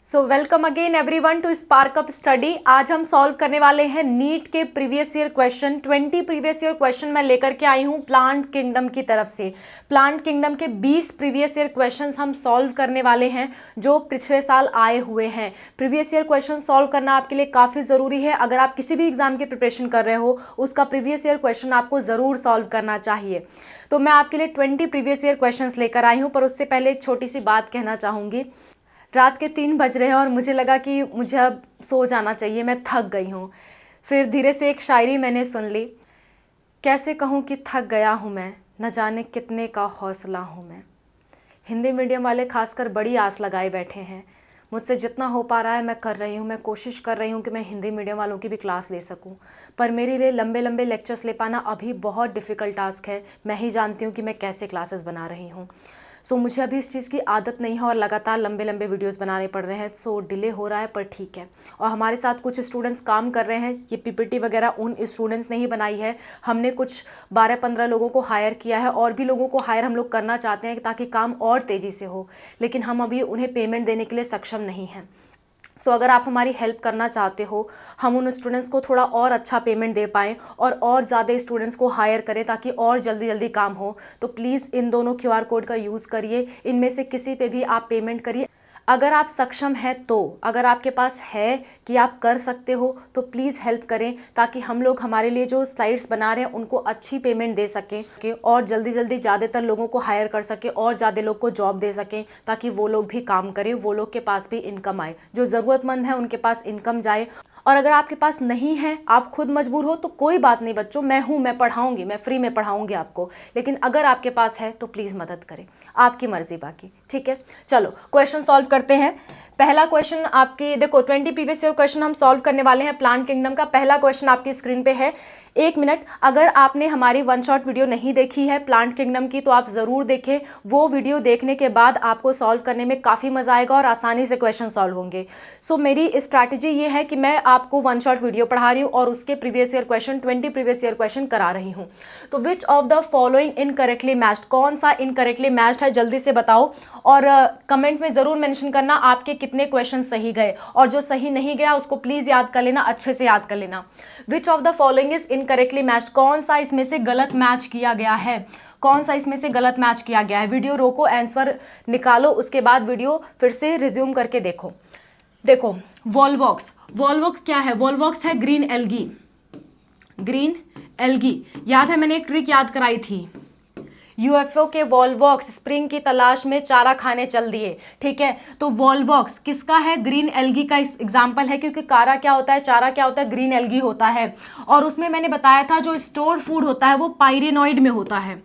So welcome again everyone to Spark Up Study. आज हम solve करने वाले हैं नीट के previous year question. 20 previous year question मैं लेकर के आई हूँ प्लांट किंगडम की तरफ से। प्लांट किंगडम के 20 प्रीवियस ईयर क्वेश्चंस हम सॉल्व करने वाले हैं जो पिछले साल आए हुए हैं। प्रीवियस ईयर क्वेश्चन सॉल्व करना आपके लिए काफ़ी ज़रूरी है। अगर आप किसी भी एग्जाम की प्रिपरेशन कर रहे हो उसका प्रीवियस ईयर क्वेश्चन आपको ज़रूर सॉल्व करना चाहिए। तो मैं आपके लिए 20 प्रीवियस ईयर क्वेश्चंस लेकर आई हूँ, पर उससे पहले एक छोटी सी बात कहना चाहूँगी। रात के 3 बज रहे हैं और मुझे लगा कि मुझे अब सो जाना चाहिए, मैं थक गई हूँ। फिर धीरे से एक शायरी मैंने सुन ली, कैसे कहूँ कि थक गया हूँ मैं, न जाने कितने का हौसला हूँ मैं। हिंदी मीडियम वाले खासकर बड़ी आस लगाए बैठे हैं। मुझसे जितना हो पा रहा है मैं कर रही हूँ, मैं कोशिश कर रही हूँ कि मैं हिंदी मीडियम वालों की भी क्लास ले सकूँ, पर मेरे लिए लंबे लंबे लेक्चर्स ले पाना अभी बहुत डिफ़िकल्ट टास्क है। मैं ही जानती हूँ कि मैं कैसे क्लासेस बना रही हूँ। सो मुझे अभी इस चीज़ की आदत नहीं है और लगातार लंबे लंबे वीडियोस बनाने पड़ रहे हैं। सो डिले हो रहा है, पर ठीक है। और हमारे साथ कुछ स्टूडेंट्स काम कर रहे हैं। ये पीपीटी वगैरह उन स्टूडेंट्स ने ही बनाई है। हमने कुछ 12-15 लोगों को हायर किया है और भी लोगों को हायर हम लोग करना चाहते हैं ताकि काम और तेज़ी से हो, लेकिन हम अभी उन्हें पेमेंट देने के लिए सक्षम नहीं हैं। सो अगर आप हमारी हेल्प करना चाहते हो, हम उन स्टूडेंट्स को थोड़ा और अच्छा पेमेंट दे पाएँ और ज़्यादा स्टूडेंट्स को हायर करें ताकि और जल्दी जल्दी काम हो, तो प्लीज़ इन दोनों QR कोड का यूज़ करिए। इनमें से किसी पे भी आप पेमेंट करिए। अगर आप सक्षम हैं तो, अगर आपके पास है कि आप कर सकते हो तो प्लीज़ हेल्प करें ताकि हम लोग हमारे लिए जो स्लाइड्स बना रहे हैं उनको अच्छी पेमेंट दे सकें और जल्दी जल्दी ज़्यादातर लोगों को हायर कर सकें और ज़्यादा लोग को जॉब दे सकें, ताकि वो लोग भी काम करें, वो लोग के पास भी इनकम आए, जो ज़रूरतमंद है उनके पास इनकम जाए। और अगर आपके पास नहीं है, आप खुद मजबूर हो, तो कोई बात नहीं बच्चों, मैं हूँ, मैं पढ़ाऊँगी, मैं फ्री में पढ़ाऊँगी आपको। लेकिन अगर आपके पास है तो प्लीज़ मदद करें, आपकी मर्ज़ी बाकी, ठीक है। चलो क्वेश्चन सॉल्व करते हैं। पहला क्वेश्चन आपके देखो, 20 प्रीवियस ईयर क्वेश्चन हम सॉल्व करने वाले हैं प्लांट किंगडम का। पहला क्वेश्चन आपकी स्क्रीन पे है। 1 मिनट, अगर आपने हमारी वन शॉट वीडियो नहीं देखी है प्लांट किंगडम की तो आप ज़रूर देखें। वो वीडियो देखने के बाद आपको सॉल्व करने में काफ़ी मज़ा आएगा और आसानी से क्वेश्चन सॉल्व होंगे। सो मेरी स्ट्रैटेजी ये है कि मैं आपको वन शॉट वीडियो पढ़ा रही हूँ और उसके previous year question 20 previous year question करा रही हूँ। तो विच of the following incorrectly matched, कौन सा इनकरेक्टली मैच्ड है जल्दी से बताओ, और कमेंट में ज़रूर मेंशन करना आपके कितने क्वेश्चन सही गए, और जो सही नहीं गया उसको प्लीज़ याद कर लेना, अच्छे से याद कर लेना। विच of the following is incorrectly matched, कौन सा इसमें से गलत मैच किया गया है, कौन सा इसमें से गलत मैच किया गया है। वीडियो रोको, आंसर निकालो, उसके बाद वीडियो फिर से रिज्यूम करके देखो। देखो वॉल्वॉक्स, वॉल्वॉक्स क्या है? वॉल्वॉक्स है ग्रीन एल्गी, ग्रीन एल्गी। याद है मैंने एक ट्रिक याद कराई थी, यूएफओ के वॉल्वॉक्स स्प्रिंग की तलाश में चारा खाने चल दिए, ठीक है। तो वॉल्वॉक्स किसका है? ग्रीन एल्गी का एग्जाम्पल है, क्योंकि कारा क्या होता है, चारा क्या होता है, ग्रीन एल्गी होता है। और उसमें मैंने बताया था जो स्टोर फूड होता है वो पाइरेनॉइड में होता है,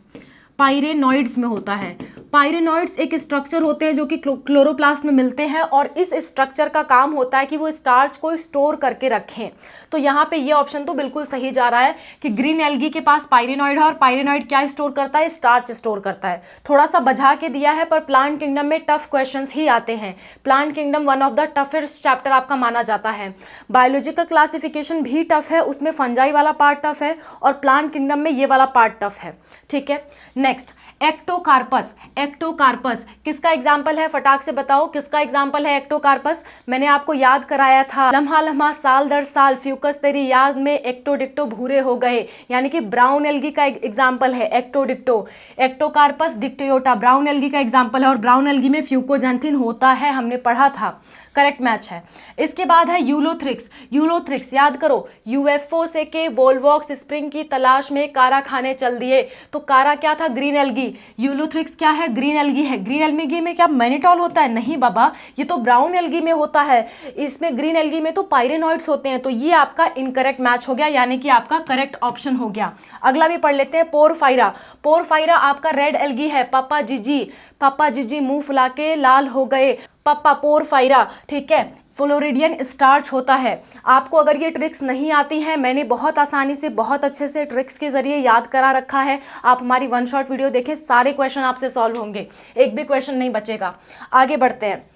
पाइरेनॉइड्स में होता है। पाइरेनॉइड्स एक स्ट्रक्चर होते हैं जो कि क्लोरोप्लास्ट में मिलते हैं और इस स्ट्रक्चर का काम होता है कि वो स्टार्च को स्टोर करके रखें। तो यहाँ पे ये ऑप्शन तो बिल्कुल सही जा रहा है कि ग्रीन एल्गी के पास पाइरेनॉइड है और पाइरेनॉइड क्या स्टोर करता है? स्टार्च स्टोर करता है। थोड़ा सा बझा के दिया है, पर प्लांट किंगडम में टफ क्वेश्चंस ही आते हैं। Plant kingdom one of the toughest chapter आपका माना जाता है। बायोलॉजिकल क्लासिफिकेशन भी टफ है, उसमें फंजाई वाला पार्ट टफ है और प्लांट किंगडम में ये वाला पार्ट टफ है, ठीक है। नेक्स्ट, एक्टोकार्पस, एक्टोकार्पस किसका एग्जाम्पल है? फटाक से बताओ किसका एग्जाम्पल है एक्टोकार्पस? मैंने आपको याद कराया था, लम्हा लम्हा साल दर साल फ्यूकस तेरी याद में एक्टो डिक्टो भूरे हो गए, यानी कि ब्राउन एल्गी का एग्जाम्पल है ecto dicto. Ectocarpus Dictyota brown algae का एग्जाम्पल है और ब्राउन एल्गी में फ्यूकोजैंथिन होता है, हमने पढ़ा था, करेक्ट मैच है। इसके बाद है यूलोथ्रिक्स, यूलोथ्रिक्स याद करो, यूएफओ से के वॉल्वॉक्स स्प्रिंग की तलाश में कारा खाने चल दिए। तो कारा क्या था? Green algae. यूलोथ्रिक्स क्या है? ग्रीन एल्गी है। ग्रीन एल्गी में क्या मैनिटॉल होता है? नहीं बाबा, ये तो ब्राउन एल्गी में होता है। इसमें ग्रीन एल्गी में तो पाइरेनॉइड्स होते हैं। तो ये आपका इनकरेक्ट मैच हो गया, यानी कि आपका करेक्ट ऑप्शन हो गया। अगला भी पढ़ लेते हैं, पोरफायरा। पोरफायरा आपका रेड एल्गी है। पापा जीजी, पापा जीजी मुंह फुला के लाल हो गए, पप्पा पोरफायरा, ठीक है। फ्लोरिडियन स्टार्च होता है। आपको अगर ये ट्रिक्स नहीं आती हैं, मैंने बहुत आसानी से बहुत अच्छे से ट्रिक्स के जरिए याद करा रखा है। आप हमारी वन शॉट वीडियो देखें, सारे क्वेश्चन आपसे सॉल्व होंगे, एक भी क्वेश्चन नहीं बचेगा। आगे बढ़ते हैं।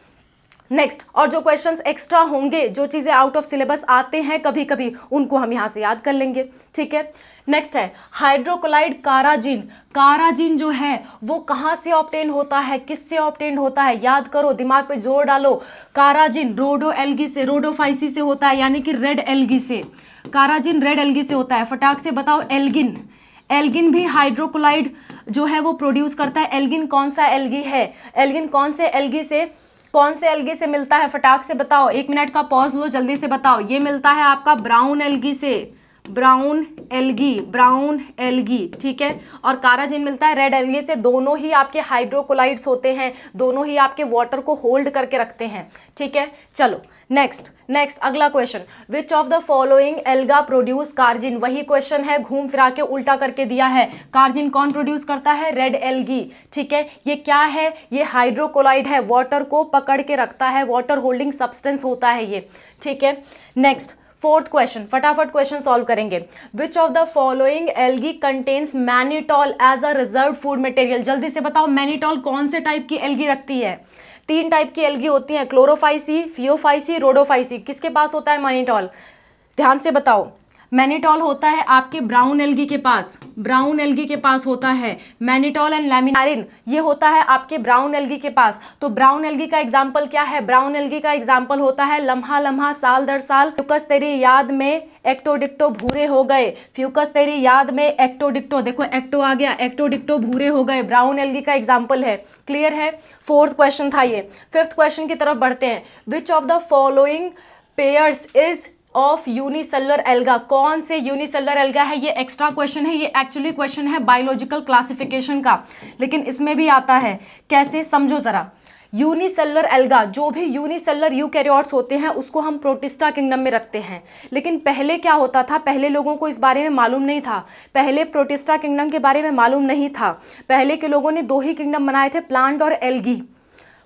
नेक्स्ट, और जो क्वेश्चंस एक्स्ट्रा होंगे, जो चीज़ें आउट ऑफ सिलेबस आते हैं कभी कभी, उनको हम यहाँ से याद कर लेंगे, ठीक है। नेक्स्ट है हाइड्रोक्लोराइड काराजिन। काराजिन जो है वो कहाँ से ऑब्टेन होता है, किससे ऑब्टेन होता है, याद करो, दिमाग पे जोर डालो। काराजिन रोडो एल्गी से, रोडोफाइसी से होता है, यानी कि रेड एल्गी से। काराजिन रेड एल्गी से होता है। फटाक से बताओ एल्गिन। एल्गिन भी हाइड्रोक्लोराइड जो है वो प्रोड्यूस करता है। एल्गिन कौन सा एल्गी है, एल्गिन कौन से एल्गी से मिलता है, फटाक से बताओ। 1 मिनट का पॉज लो, जल्दी से बताओ। ये मिलता है आपका ब्राउन एल्गी से, ब्राउन एल्गी, ठीक है। और काराजिन मिलता है रेड एल्गी से। दोनों ही आपके हाइड्रोक्लोराइड्स होते हैं, दोनों ही आपके वाटर को होल्ड करके रखते हैं, ठीक है। चलो नेक्स्ट अगला question, which of the following alga produce carrageenan. वही क्वेश्चन है, घूम फिरा के उल्टा करके दिया है। कार्जिन कौन प्रोड्यूस करता है, रेड एल्गी, ठीक है। ये क्या है, ये हाइड्रोक्लोराइड है, वाटर को पकड़ के रखता है, वाटर होल्डिंग सब्सटेंस होता है ये, ठीक है। नेक्स्ट 4th क्वेश्चन, फटाफट क्वेश्चन सॉल्व करेंगे। Which of the following algae contains mannitol as a reserve food material. जल्दी से बताओ, मैनिटॉल कौन से टाइप की एल्गी रखती है। 3 टाइप की एल्गी होती हैं, क्लोरोफाइसी, फियोफाइसी, रोडोफाइसी। किसके पास होता है मैनिटॉल, ध्यान से बताओ। मैनिटॉल होता है आपके ब्राउन एल्गी के पास होता है। मैनिटॉल एंड लैमिनारिन ये होता है आपके ब्राउन एल्गी के पास। तो ब्राउन एल्गी का एग्जाम्पल क्या है, ब्राउन एल्गी का एग्जाम्पल होता है लम्हा लम्हा, साल दर साल, फ्यूकस तेरी याद में एक्टोडिक्टो भूरे हो गए। फ्यूकस तेरी याद में एक्टोडिक्टो, देखो एक्टो आ गया, एक्टोडिक्टो भूरे हो गए, ब्राउन एल्गी का एग्जाम्पल है। क्लियर है, 4th क्वेश्चन था ये। 5th क्वेश्चन की तरफ बढ़ते हैं। विच of the following pairs is of unicellular alga. कौन से यूनिसेलुलर एल्गा है, ये एक्स्ट्रा क्वेश्चन है, ये एक्चुअली क्वेश्चन है बायोलॉजिकल क्लासिफिकेशन का, लेकिन इसमें भी आता है। कैसे, समझो जरा। यूनिसेलुलर एल्गा, जो भी यूनिसेलुलर यूकैरियोट्स होते हैं उसको हम प्रोटिस्टा किंगडम में रखते हैं। लेकिन पहले क्या होता था, पहले लोगों को इस बारे में मालूम नहीं था, पहले प्रोटिस्टा किंगडम के बारे में मालूम नहीं था। पहले के लोगों ने 2 ही किंगडम बनाए थे, प्लांट और एल्गी।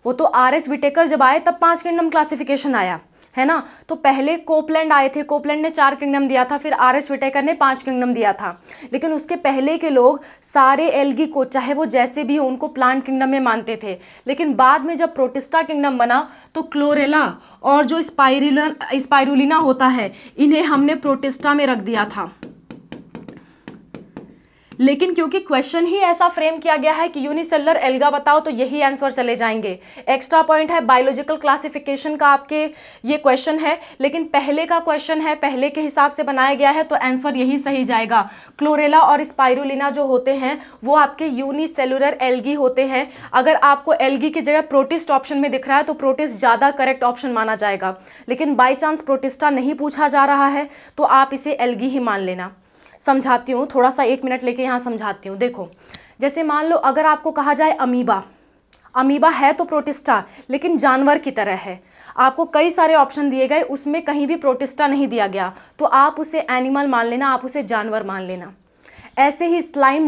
वो तो R.H. विटेकर जब आए तब 5 किंगडम क्लासिफिकेशन आया, है ना। तो पहले कोपलैंड आए थे, कोपलैंड ने 4 किंगडम दिया था, फिर R.H. विटेकर ने 5 किंगडम दिया था। लेकिन उसके पहले के लोग सारे एल्गी को, चाहे वो जैसे भी हो, उनको प्लांट किंगडम में मानते थे। लेकिन बाद में जब प्रोटिस्टा किंगडम बना तो क्लोरेला और जो स्पाइरुलिना होता है, इन्हें हमने प्रोटिस्टा में रख दिया था। लेकिन क्योंकि क्वेश्चन ही ऐसा फ्रेम किया गया है कि यूनिसेलुलर एल्गा बताओ, तो यही आंसर चले जाएंगे। एक्स्ट्रा पॉइंट है, बायोलॉजिकल क्लासिफिकेशन का आपके ये क्वेश्चन है, लेकिन पहले का क्वेश्चन है, पहले के हिसाब से बनाया गया है, तो आंसर यही सही जाएगा। क्लोरेला और स्पाइरुलिना जो होते हैं वो आपके यूनिसेलुलर एल्गी होते हैं। अगर आपको एल्गी की जगह प्रोटिस्ट ऑप्शन में दिख रहा है तो प्रोटिस्ट ज़्यादा करेक्ट ऑप्शन माना जाएगा, लेकिन बाई चांस प्रोटिस्टा नहीं पूछा जा रहा है तो आप इसे एल्गी ही मान लेना। समझाती हूँ, थोड़ा सा 1 मिनट लेके यहाँ समझाती हूँ। देखो, जैसे मान लो अगर आपको कहा जाए अमीबा है तो प्रोटिस्टा, लेकिन जानवर की तरह है। आपको कई सारे ऑप्शन दिए गए, उसमें कहीं भी प्रोटिस्टा नहीं दिया गया, तो आप उसे एनिमल मान लेना, आप उसे जानवर मान लेना। ऐसे ही स्लाइम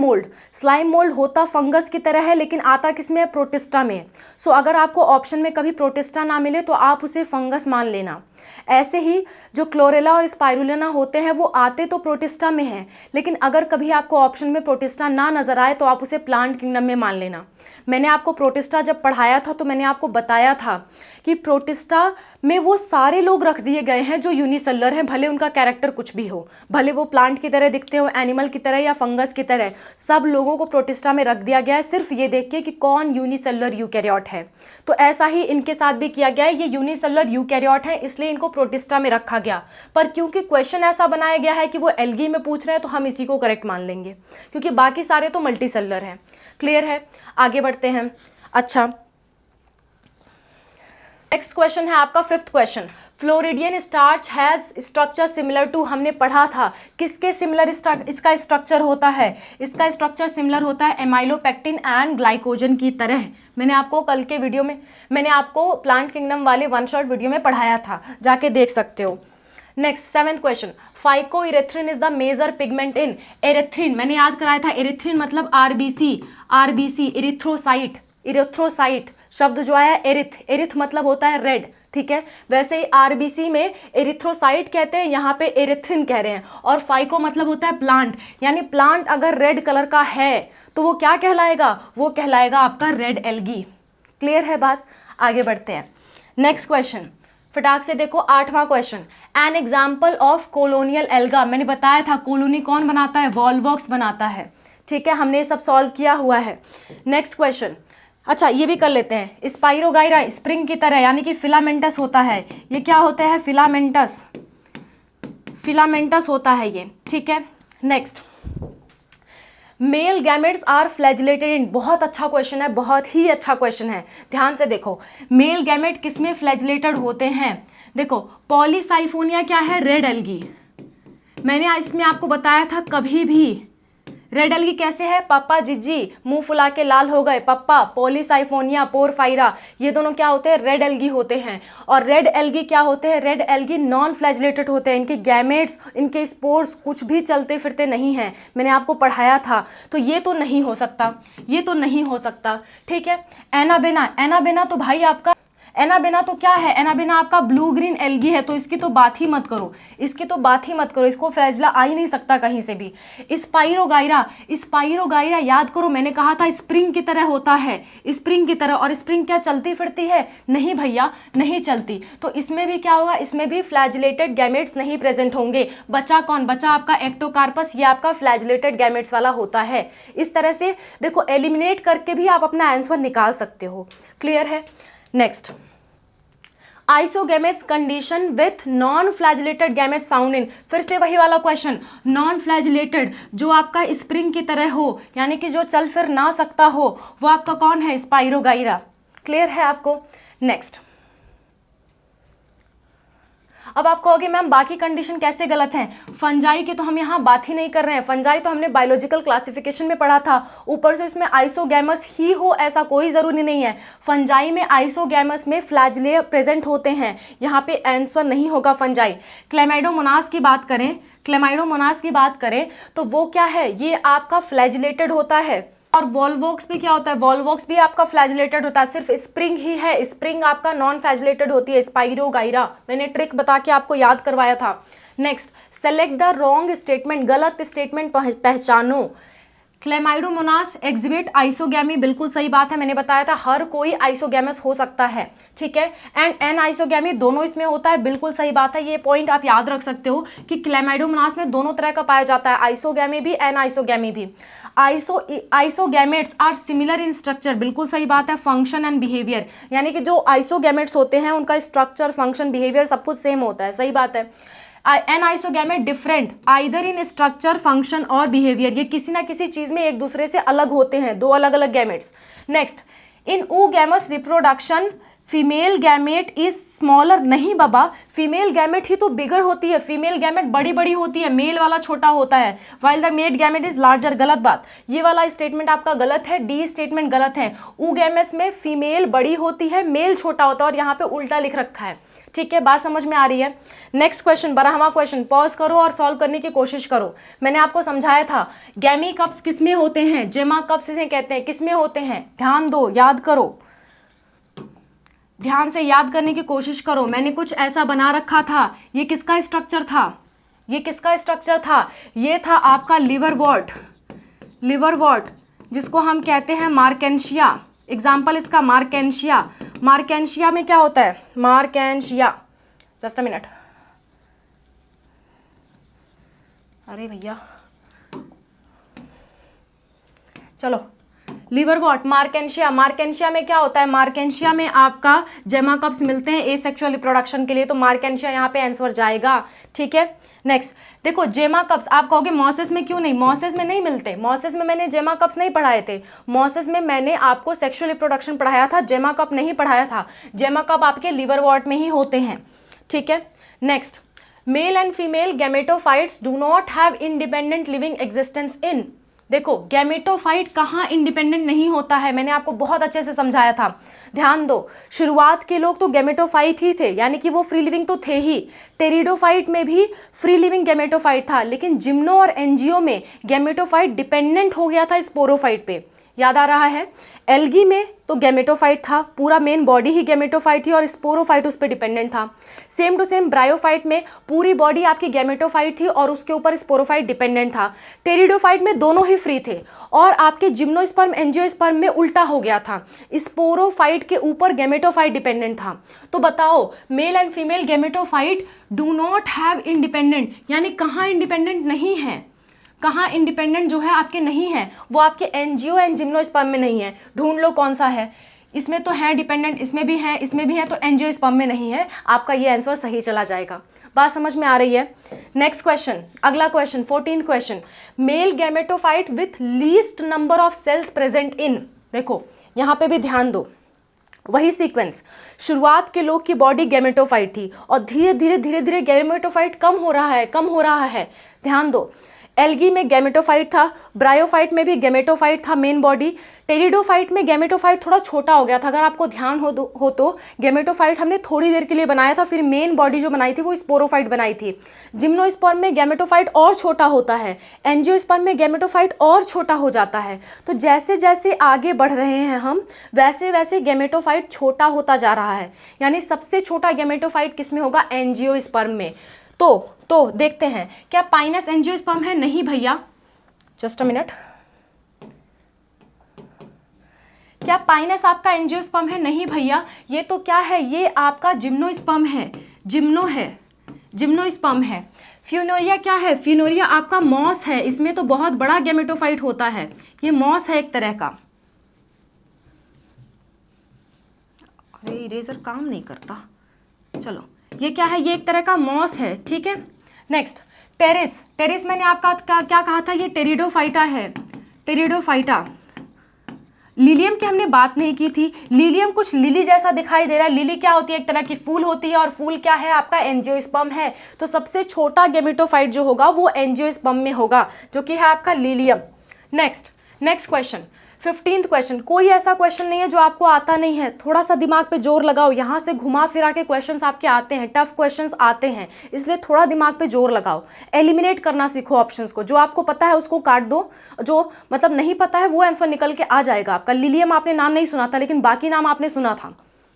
मोल्ड होता फंगस की तरह है, लेकिन आता किसमें है, प्रोटिस्टा में। सो अगर आपको ऑप्शन में कभी प्रोटिस्टा ना मिले तो आप उसे फंगस मान लेना। ऐसे ही जो क्लोरेला और स्पाइरुलिना होते हैं वो आते तो प्रोटिस्टा में हैं, लेकिन अगर कभी आपको ऑप्शन में प्रोटिस्टा ना नजर आए तो आप उसे प्लांट किंगडम में मान लेना। मैंने आपको प्रोटिस्टा जब पढ़ाया था तो मैंने आपको बताया था कि प्रोटिस्टा में वो सारे लोग रख दिए गए हैं जो यूनिसेलुलर हैं, भले उनका कैरेक्टर कुछ भी हो, भले वो प्लांट की तरह दिखते हो, एनिमल की तरह या फंगस की तरह, सब लोगों को प्रोटिस्टा में रख दिया गया है, सिर्फ ये देख के कि कौन यूनिसेलुलर यूकैरियोट है। तो ऐसा ही इनके साथ भी किया गया है, ये यूनिसेलुलर यूकैरियोट है इसलिए इनको प्रोटिस्टा में रखा गया। पर क्योंकि क्वेश्चन ऐसा बनाया गया है कि वो एल्गी में पूछ रहे हैं तो हम इसी को करेक्ट मान लेंगे, क्योंकि बाकी सारे तो मल्टीसेलुलर हैं। क्लियर है, आगे बढ़ते हैं। अच्छा, नेक्स्ट क्वेश्चन है आपका 5th question. Floridean starch has structure similar to, हमने पढ़ा था किसके सिमिलर इसका स्ट्रक्चर होता है, इसका स्ट्रक्चर सिमिलर होता है एमाइलोपेक्टिन एंड ग्लाइकोजन की तरह। मैंने आपको कल के वीडियो में, मैंने आपको प्लांट किंगडम वाले 1 शॉट वीडियो में पढ़ाया था, जाके देख सकते हो। Next 7th question, phycoerythrin is the major pigment in. Erythrin मैंने याद कराया था, एरेथ्रिन मतलब आरबीसी, इरेथ्रोसाइट शब्द जो आया एरिथ मतलब होता है रेड, ठीक है। वैसे ही आरबीसी में एरिथ्रोसाइट कहते हैं, यहाँ पे एरेथ्रिन कह रहे हैं। और फाइको मतलब होता है प्लांट, यानी प्लांट अगर रेड कलर का है तो वो क्या कहलाएगा, वो कहलाएगा आपका रेड एल्गी। क्लियर है बात, आगे बढ़ते हैं। नेक्स्ट क्वेश्चन फटाक से देखो, 8वां question, an example of colonial alga. मैंने बताया था कॉलोनी कौन बनाता है, वॉल्वॉक्स बनाता है। ठीक है, हमने ये सब सॉल्व किया हुआ है। नेक्स्ट क्वेश्चन, अच्छा ये भी कर लेते हैं। स्पाइरोगाइरा स्प्रिंग की तरह यानी कि फिलामेंटस होता है। ये क्या होता है, फिलामेंटस, फिलामेंटस होता है ये। ठीक है, next, male gametes are flagellated in. बहुत अच्छा क्वेश्चन है, बहुत ही अच्छा क्वेश्चन है, ध्यान से देखो। मेल गैमेट किसमें फ्लैजिलेटेड होते हैं? देखो पॉलीसाइफोनिया क्या है, रेड एल्गी। मैंने इसमें आपको बताया था कभी भी रेड एल्गी कैसे है, पापा जिज्जी मुंह फुला के लाल हो गए, पप्पा पॉलीसाइफोनिया पोरफायरा, ये दोनों क्या होते हैं, रेड एल्गी होते हैं। और रेड एल्गी क्या होते हैं, रेड एल्गी नॉन फ्लैजिलेटेड होते हैं। इनके गैमेट्स, इनके स्पोर्स कुछ भी चलते फिरते नहीं हैं, मैंने आपको पढ़ाया था। तो ये तो नहीं हो सकता, ये तो नहीं हो सकता। ठीक है, एनाबेना, एनाबेना तो भाई आपका, एनाबेना तो क्या है, एनाबेना आपका ब्लू ग्रीन एल्गी है, तो इसकी तो बात ही मत करो, इसकी तो बात ही मत करो, इसको फ्लैजिला आ ही नहीं सकता कहीं से भी। स्पाइरोगाइरा, स्पाइरोगाइरा याद करो मैंने कहा था स्प्रिंग की तरह होता है, स्प्रिंग की तरह। और स्प्रिंग क्या चलती फिरती है? नहीं भैया, नहीं चलती। तो इसमें भी क्या होगा, इसमें भी फ्लैजिलेटेड गैमेट्स नहीं प्रेजेंट होंगे। बचा कौन, बचा आपका एक्टोकार्पस, ये आपका फ्लैजिलेटेड गैमेट्स वाला होता है। इस तरह से देखो एलिमिनेट करके भी आप अपना आंसर निकाल सकते हो। क्लियर है? Next, isogametes condition with non flagellated gametes found in. फिर से वही वाला क्वेश्चन, नॉन फ्लैजिलेटेड जो आपका स्प्रिंग की तरह हो, यानी कि जो चल फिर ना सकता हो, वो आपका कौन है, स्पाइरोगाइरा। क्लियर है आपको? नेक्स्ट, अब आप कहोगे मैम बाकी कंडीशन कैसे गलत हैं? फंजाई की तो हम यहाँ बात ही नहीं कर रहे हैं, फंजाई तो हमने बायोलॉजिकल क्लासिफिकेशन में पढ़ा था। ऊपर से इसमें आइसोगैमस ही हो ऐसा कोई ज़रूरी नहीं है। फंजाई में आइसोगैमस में फ्लैजिले प्रेजेंट होते हैं, यहाँ पे आंसर नहीं होगा फंजाई। क्लेमाइडोमोनास की बात करें, क्लेमाइडोमोनास की बात करें तो वो क्या है, ये आपका फ्लैजिलेटेड होता है। और वॉल्वॉक्स भी क्या होता है, वॉल्वॉक्स भी आपका फ्लैजिलेटेड होता है, सिर्फ स्प्रिंग ही है, स्प्रिंग आपका नॉन फ्लैजिलेटेड होती है, स्पाइरोगाइरा। मैंने ट्रिक बता के आपको याद करवाया था। Next, select the wrong statement, गलत स्टेटमेंट पहचानो। क्लेमाइडोमोनास एग्जिबिट आइसोगैमी, बिल्कुल सही बात है, मैंने बताया था हर कोई आइसोगैमस हो सकता है। ठीक है, एंड एन आइसोगैमी दोनों इसमें होता है, बिल्कुल सही बात है। ये पॉइंट आप याद रख सकते हो कि क्लेमाइडोमोनास में दोनों तरह का पाया जाता है, आइसोगैमी भी एन आइसोगैमी भी। आइसोगैमेट्स आर सिमिलर इन स्ट्रक्चर, बिल्कुल सही बात है, फंक्शन एंड बिहेवियर, यानी कि जो आइसोगैमेट्स होते हैं उनका स्ट्रक्चर, फंक्शन, बिहेवियर सब कुछ सेम होता है, सही बात है। An isogamete different either in structure, function और बिहेवियर, ये किसी ना किसी चीज में एक दूसरे से अलग होते हैं, दो अलग अलग gametes. Next, in oogamous reproduction female gamete is smaller, नहीं बाबा, फीमेल गैमेट ही तो बिगर होती है, फीमेल गैमेट बड़ी बड़ी होती है, मेल वाला छोटा होता है, while the male gamete is larger. गलत बात, ये वाला स्टेटमेंट आपका गलत है, डी स्टेटमेंट गलत है। oogamous में फीमेल बड़ी होती है, मेल छोटा होता है, और यहाँ पे उल्टा लिख रखा है। ठीक है, बात समझ में आ रही है? नेक्स्ट क्वेश्चन, 12वां क्वेश्चन, पॉज करो और सॉल्व करने की कोशिश करो। मैंने आपको समझाया था गैमी कप्स किसमें होते हैं, जेमा कप्स इसे कहते हैं, किसमें होते हैं, ध्यान दो, याद करो, ध्यान से याद करने की कोशिश करो। मैंने कुछ ऐसा बना रखा था, ये किसका स्ट्रक्चर था, ये किसका स्ट्रक्चर था, ये था आपका लिवरवॉर्ट, लिवरवॉर्ट जिसको हम कहते हैं मार्केंशिया। एग्जाम्पल इसका मार्केंशिया, मार्केंशिया में क्या होता है, मार्केंशिया, जस्ट अ मिनट, अरे भैया चलो, लिवरवॉर्ट, मार्केंशिया, मार्केंशिया में क्या होता है, मार्केंशिया में आपका जेमा कप्स मिलते हैं एसेक्सुअल रिप्रोडक्शन के लिए, तो मार्केंशिया यहाँ पे आंसर जाएगा। ठीक है, नेक्स्ट देखो, जेमा कप्स आप कहोगे मॉसेस में क्यों नहीं, मॉसेस में नहीं मिलते, मॉसेस में मैंने जेमा कप्स नहीं पढ़ाए थे, मॉसेस में मैंने आपको सेक्सुअल रिप्रोडक्शन पढ़ाया था, जेमा कप नहीं पढ़ाया था, जेमा कप आपके लिवरवॉर्ट में ही होते हैं। ठीक है, next, male and female gametophytes do not have independent living existence in. देखो गैमेटोफाइट कहाँ इंडिपेंडेंट नहीं होता है, मैंने आपको बहुत अच्छे से समझाया था, ध्यान दो। शुरुआत के लोग तो गैमेटोफाइट ही थे, यानी कि वो फ्री लिविंग तो थे ही, टेरिडोफाइट में भी फ्री लिविंग गैमेटोफाइट था, लेकिन जिम्नो और एंजियो में गैमेटोफाइट डिपेंडेंट हो गया था स्पोरोफाइट पे, याद आ रहा है? एल्गी में तो गैमेटोफाइट था, पूरा मेन बॉडी ही गैमेटोफाइट थी और स्पोरोफाइट उस पर डिपेंडेंट था। सेम टू सेम ब्रायोफाइट में पूरी बॉडी आपकी गैमेटोफाइट थी और उसके ऊपर स्पोरोफाइट डिपेंडेंट था। टेरिडोफाइट में दोनों ही फ्री थे और आपके जिम्नोस्पर्म एंजियोस्पर्म में उल्टा हो गया था, स्पोरोफाइट के ऊपर गैमेटोफाइट डिपेंडेंट था। तो बताओ, male and female gametophyte do not have independent, यानी कहाँ इंडिपेंडेंट नहीं है, कहाँ इंडिपेंडेंट जो है आपके नहीं है, वो आपके एंजियो एंड जिम्नोस्पर्म में नहीं है। ढूंढ लो कौन सा है। इसमें तो है डिपेंडेंट, इसमें भी है, इसमें भी है, तो एंजियोस्पर्म में नहीं है। आपका ये आंसर सही चला जाएगा। बात समझ में आ रही है? नेक्स्ट क्वेश्चन, अगला question 14th question, male gametophyte with least number of cells present in. देखो यहाँ पे भी ध्यान दो, वही सीक्वेंस, शुरुआत के लोग की बॉडी गैमेटोफाइट थी और धीरे धीरे धीरे धीरे गैमेटोफाइट कम हो रहा है, कम हो रहा है। ध्यान दो, एल्गी में गैमेटोफाइट था, ब्रायोफाइट में भी गैमेटोफाइट था मेन बॉडी, टेरिडोफाइट में गैमेटोफाइट थोड़ा छोटा हो गया था। अगर आपको ध्यान हो तो गैमेटोफाइट हमने थोड़ी देर के लिए बनाया था, फिर मेन बॉडी जो बनाई थी वो स्पोरोफाइट बनाई थी। जिम्नोस्पर्म में गैमेटोफाइट और छोटा होता है, एंजियोस्पर्म में गैमेटोफाइट और छोटा हो जाता है। तो जैसे जैसे आगे बढ़ रहे हैं हम, वैसे वैसे गैमेटोफाइट छोटा होता जा रहा है। यानी सबसे छोटा गैमेटोफाइट किस में होगा? एंजियोस्पर्म में। तो देखते हैं, क्या पाइनस एंजियोस्पर्म है? नहीं भैया, जस्ट अ मिनट। क्या पाइनस आपका एंजियोस्पर्म है? नहीं भैया, ये तो क्या है, ये आपका जिम्नोस्पर्म है, जिम्नोस्पर्म है। फ्यूनोरिया क्या है? फ्यूनोरिया आपका मॉस है, इसमें तो बहुत बड़ा गैमेटोफाइट होता है, ये मॉस है एक तरह का। अरे इरेजर काम नहीं करता, चलो ये क्या है? ये एक तरह का मॉस है, ठीक है। नेक्स्ट टेरिस मैंने आपका क्या कहा था? ये टेरिडोफाइटा है, टेरिडोफाइटा। लिलियम की हमने बात नहीं की थी। लिलियम कुछ लिली जैसा दिखाई दे रहा है। लिली क्या होती है? एक तरह की फूल होती है और फूल क्या है आपका? एंजियोस्पर्म है। तो सबसे छोटा गैमेटोफाइट जो होगा वो एंजियोस्पर्म में होगा, जो कि है आपका lilium. Next question 15th question. कोई ऐसा क्वेश्चन नहीं है जो आपको आता नहीं है, थोड़ा सा दिमाग पे जोर लगाओ। यहाँ से घुमा फिरा के क्वेश्चंस आपके आते हैं, टफ क्वेश्चंस आते हैं, इसलिए थोड़ा दिमाग पे जोर लगाओ। एलिमिनेट करना सीखो ऑप्शंस को, जो आपको पता है उसको काट दो, जो मतलब नहीं पता है वो आंसर निकल के आ जाएगा आपका। लिलियम आपने नाम नहीं सुना था, लेकिन बाकी नाम आपने सुना था,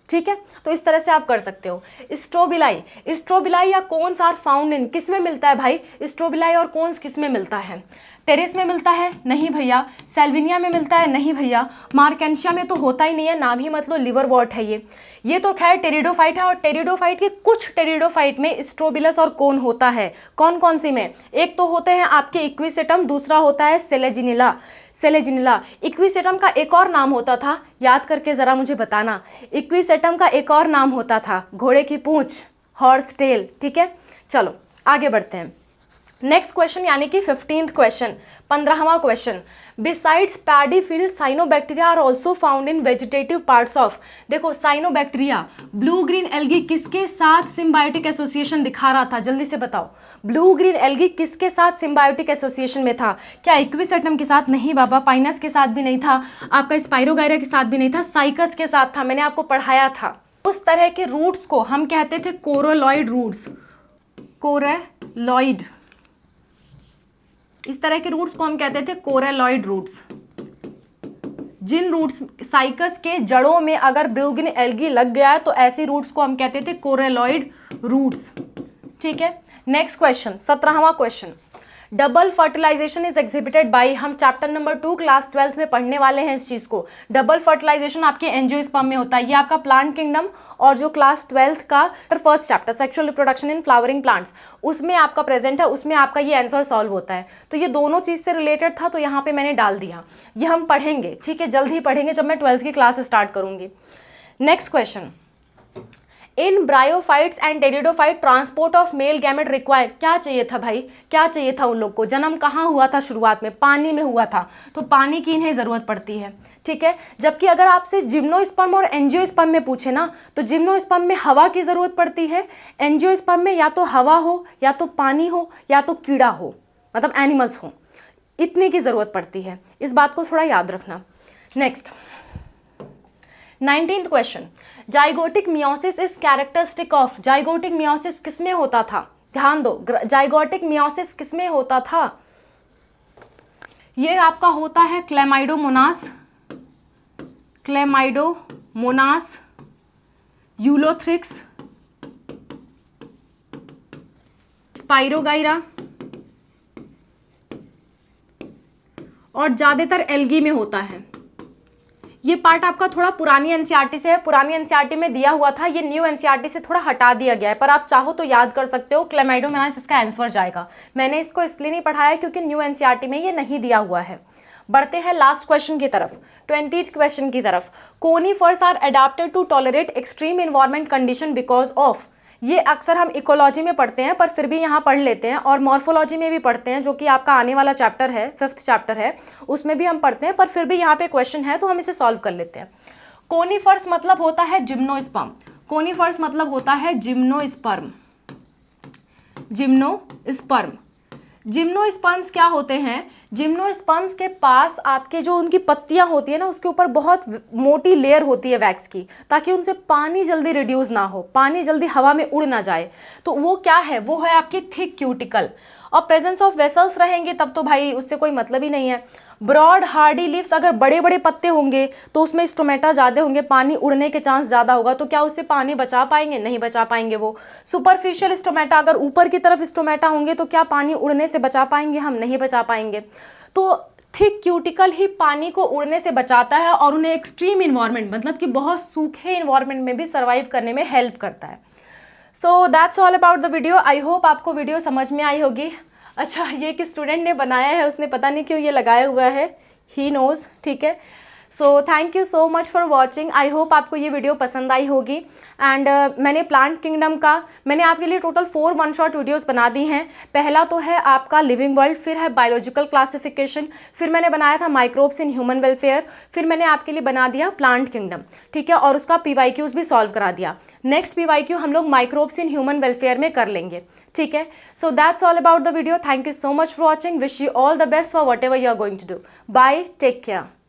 ठीक है। तो इस तरह से आप कर सकते हो। स्ट्रोबिलाई या कोन्स आर फाउंड इन, किस में मिलता है भाई? स्ट्रोबिलाई और कोन्स किस में मिलता है? टेरेस में मिलता है? नहीं भैया। सेल्विनिया में मिलता है? नहीं भैया। मार्केंशिया में तो होता ही नहीं है, नाम ही मतलब लिवरवॉर्ट है ये तो खैर टेरिडोफाइट है। और टेरिडोफाइट के कुछ टेरिडोफाइट में स्ट्रोबिलस और कोन होता है। कौन कौन सी में? एक तो होते हैं आपके इक्विसेटम, दूसरा होता है सेलेजिनिला। इक्विसेटम का एक और नाम होता था, याद करके ज़रा मुझे बताना। इक्विसेटम का एक और नाम होता था घोड़े की पूंछ, हॉर्स टेल, ठीक है। चलो आगे बढ़ते हैं। नेक्स्ट क्वेश्चन यानी कि 15th क्वेश्चन, 15वां question. Besides paddy field cyanobacteria are also found in vegetative parts of. देखो साइनोबैक्टीरिया, ब्लू ग्रीन एल्गी किसके साथ सिम्बायोटिक एसोसिएशन दिखा रहा था? जल्दी से बताओ, ब्लू ग्रीन एल्गी किसके साथ सिम्बायोटिक एसोसिएशन में था? क्या इक्विसेटम के साथ? नहीं बाबा। पाइनस के साथ भी नहीं था, आपका स्पाइरोगायरा के साथ भी नहीं था, साइकस के साथ था, मैंने आपको पढ़ाया था। उस तरह के रूट्स को हम कहते थे कोरोलॉइड रूट्स, कोरेलॉइड। इस तरह के रूट्स को हम कहते थे कोरेलॉइड रूट्स। जिन रूट्स साइकस के जड़ों में अगर ब्लू ग्रीन एल्गी लग गया है तो ऐसे रूट्स को हम कहते थे कोरेलॉइड रूट्स, ठीक है। नेक्स्ट क्वेश्चन, 17वां question. Double fertilisation is exhibited by, हम चैप्टर नंबर 2 क्लास 12th में पढ़ने वाले हैं इस चीज को। डबल फर्टिलाइजेशन आपके एंजियोस्पर्म में होता है, ये आपका प्लांट किंगडम और जो क्लास 12th का first chapter sexual reproduction in flowering plants, उसमें आपका प्रेजेंट है, उसमें आपका ये आंसर सॉल्व होता है। तो ये दोनों चीज से रिलेटेड था, तो यहाँ पे मैंने डाल दिया। ये हम पढ़ेंगे, ठीक है, जल्द ही पढ़ेंगे जब मैं 12th की क्लास स्टार्ट करूंगी। Next question, in bryophytes and pteridophyte transport of male gamete require. क्या चाहिए था भाई? क्या चाहिए था उन लोग को? जन्म कहाँ हुआ था? शुरुआत में पानी में हुआ था, तो पानी की इन्हें जरूरत पड़ती है, ठीक है। जबकि अगर आपसे जिम्नोस्पर्म और एंजियोस्पर्म में पूछे ना, तो जिम्नोस्पर्म में हवा की जरूरत पड़ती है, एंजियोस्पर्म में या तो हवा हो, या तो पानी हो, या तो कीड़ा हो, मतलब एनिमल्स हो, इतनी की जरूरत पड़ती है। इस बात को थोड़ा याद रखना। Next 19th question. Zygotic meiosis is characteristic of. Zygotic meiosis किसमें होता था? ध्यान दो, जाइगोटिक मियोसिस किसमें होता था? ये आपका होता है क्लैमाइडोमोनास क्लेमाइडोमोनास, यूलोथ्रिक्स, स्पाइरोगाइरा और ज़्यादातर एल्गी में होता है। ये पार्ट आपका थोड़ा पुरानी एनसीईआरटी से है, पुरानी एनसीईआरटी में दिया हुआ था, ये न्यू एनसीईआरटी से थोड़ा हटा दिया गया है, पर आप चाहो तो याद कर सकते हो। क्लेमाइडोमोनास इसका आंसर जाएगा। मैंने इसको इसलिए नहीं पढ़ाया क्योंकि न्यू एनसीईआरटी में ये नहीं दिया हुआ है। बढ़ते हैं लास्ट क्वेश्चन की तरफ, 20th क्वेश्चन की तरफ। Conifers are adapted to tolerate extreme environment condition because of. ये अक्सर हम इकोलॉजी में पढ़ते हैं पर फिर भी यहाँ पढ़ लेते हैं, और मॉर्फोलॉजी में भी पढ़ते हैं, जो कि आपका आने वाला चैप्टर है, 5th चैप्टर है, उसमें भी हम पढ़ते हैं, पर फिर भी यहाँ पे क्वेश्चन है तो हम इसे सॉल्व कर लेते हैं। कोनिफर्स मतलब होता है जिम्नोस्पर्म। कोनिफर्स मतलब होता है जिम्नोस्पर्म। जिम्नोस्पर्म, जिम्नोस्पर्म्स क्या होते हैं? जिम्नोस्पर्म्स के पास आपके जो उनकी पत्तियां होती है ना, उसके ऊपर बहुत मोटी लेयर होती है वैक्स की, ताकि उनसे पानी जल्दी रिड्यूस ना हो, पानी जल्दी हवा में उड़ ना जाए। तो वो क्या है? वो है आपकी थिक क्यूटिकल। और प्रेजेंस ऑफ वेसल्स रहेंगे तब तो भाई उससे कोई मतलब ही नहीं है। ब्रॉड हार्डी लीव्स, अगर बड़े बड़े पत्ते होंगे तो उसमें स्टोमेटा ज़्यादा होंगे, पानी उड़ने के चांस ज़्यादा होगा, तो क्या उससे पानी बचा पाएंगे? नहीं बचा पाएंगे वो। सुपरफिशियल स्टोमेटा, अगर ऊपर की तरफ स्टोमेटा होंगे तो क्या पानी उड़ने से बचा पाएंगे? हम नहीं बचा पाएंगे। तो थिक क्यूटिकल ही पानी को उड़ने से बचाता है और उन्हें एक्सट्रीम इन्वायरमेंट, मतलब कि बहुत सूखे इन्वायरमेंट में भी सर्वाइव करने में हेल्प करता है। So that's all about the video. I hope आपको वीडियो समझ में आई होगी। अच्छा, ये कि स्टूडेंट ने बनाया है, उसने पता नहीं क्यों ये लगाया हुआ है, ही नोज़, ठीक है। So thank you so much for watching. I hope आपको ये वीडियो पसंद आई होगी। एंड मैंने प्लांट किंगडम का, मैंने आपके लिए टोटल 4 वन शॉट वीडियोस बना दी हैं। पहला तो है आपका लिविंग वर्ल्ड, फिर है बायोलॉजिकल क्लासिफिकेशन, फिर मैंने बनाया था माइक्रोब्स इन ह्यूमन वेलफेयर, फिर मैंने आपके लिए बना दिया प्लांट किंगडम, ठीक है, और उसका PYQs भी सॉल्व करा दिया। नेक्स्ट PYQ हम लोग माइक्रोब्स इन ह्यूमन वेलफेयर में कर लेंगे, ठीक है। So that's all about the video. Thank you so much for watching. Wish you all the best for whatever you are going to do. Bye, take care.